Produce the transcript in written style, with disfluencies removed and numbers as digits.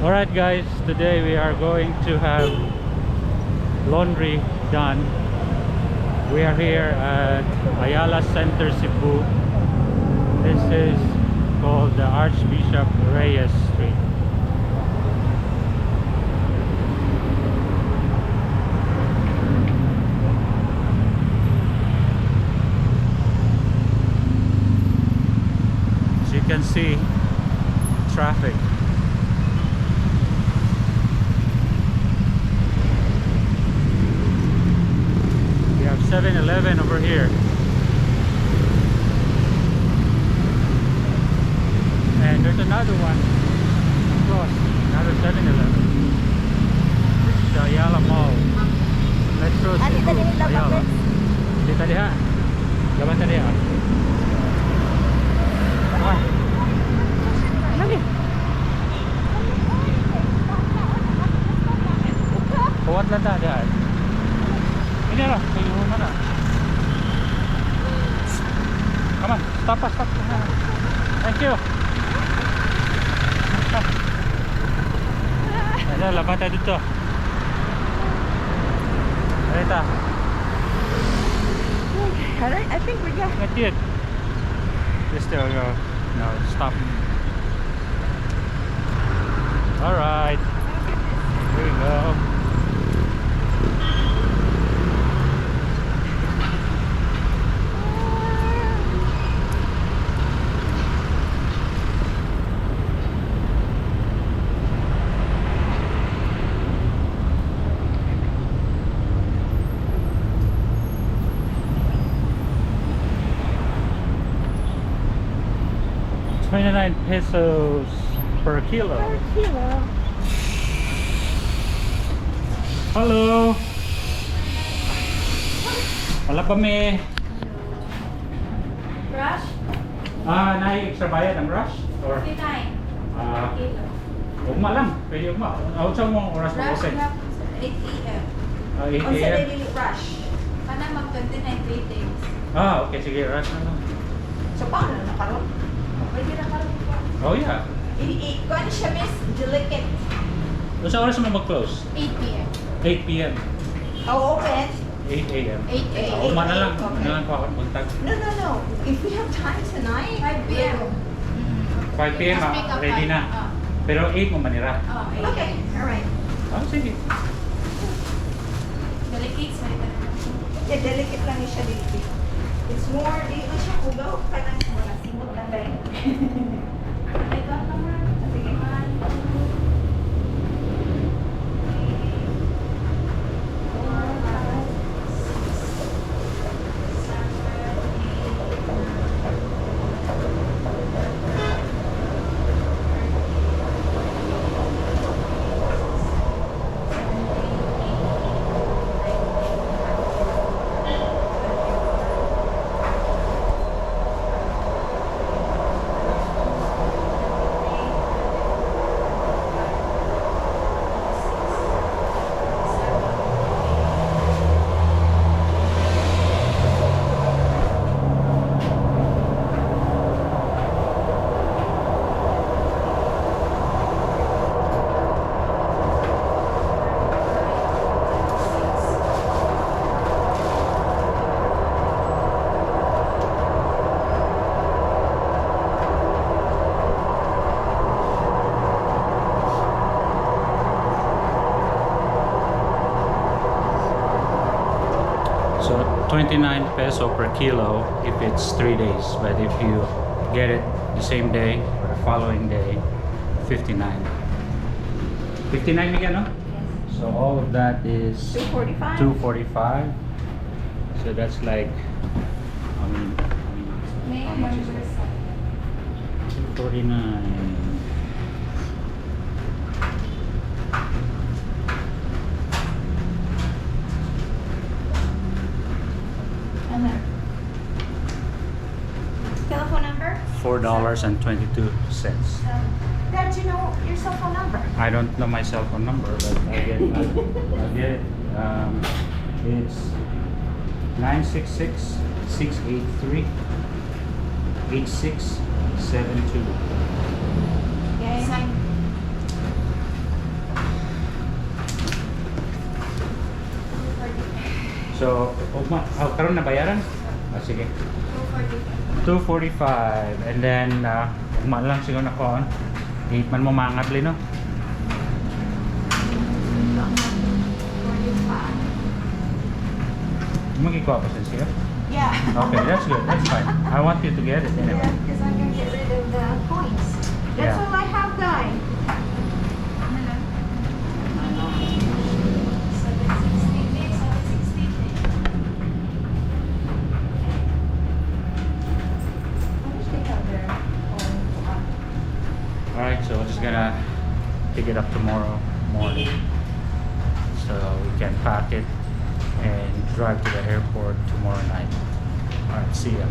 Alright guys, today we are going to have laundry done. We are here at Ayala Center, Cebu. This is called the Archbishop Reyes Street. As you can see, traffic. We have 7-Eleven over here. And there's another one across, another 7-Eleven. This is the Ayala Mall. Metro Cebu, Ayala. Dito diha. Gaban ta diha. Ah. Lagi. Kuwat lang ta diha. Ini lah, kayu mana? Come on, stop. Thank you. Ada laban tayo dito. Arita. Alright, I think we're good. Not yet. Just there we go. No, stop. Alright. Here we go. $29 per kilo. Hello. Wala pa may Rush? nahi extra bayad ang rush? Or 59. Kilo. ugma lang. Pwede ugma. Saan mo ang oras mo Rush kasi? na 8 a.m. 8 On a.m. daily rush. Kana mag 29 3 days. Okay, sige. Rush na lang. So paano na karon? Pwede na karon. Oh yeah. Kung ano siya miss, delicate. Sa oras mo mag-close? 8 p.m. 8 p.m. Oh, open? 8 a.m. 8 a.m. Ugma na lang. Okay. Ano lang ko ako buntag. No. If we have time tonight, 5 p.m. 5 p.m. Ready na. Pero 8 mo manira. Oh, okay. Alright. Sige. Delicate sa ito. Yeah, delicate lang siya dito. It's more, di ko siya ugaw. Kanang wala simot na tayo. Ikaw naman. Sige. So 29 peso per kilo if it's 3 days, but if you get it the same day or the following day, 59. 59 again, no? Yes. So all of that is 245. 245. So that's like, how much is it? 249. Telephone number? $4.22. Dad, you know your cell phone number? I don't know my cell phone number, but I'll get it. It's 966-683-8672. Okay. So, karon na bayaran? Ah, sige. 245. And then, ugma lang siguro na ko. 8 man mo mangabli, no? Magkikuha pa siya? Yeah. Okay, that's good. That's fine. I want you to get it anyway. Yeah, because I can get rid of the coins. That's Yeah. all I have, guy. 760. I wish they have their own. Alright, so we're just gonna pick it up tomorrow morning. So we can pack it and drive to the airport tomorrow night. Alright, see ya.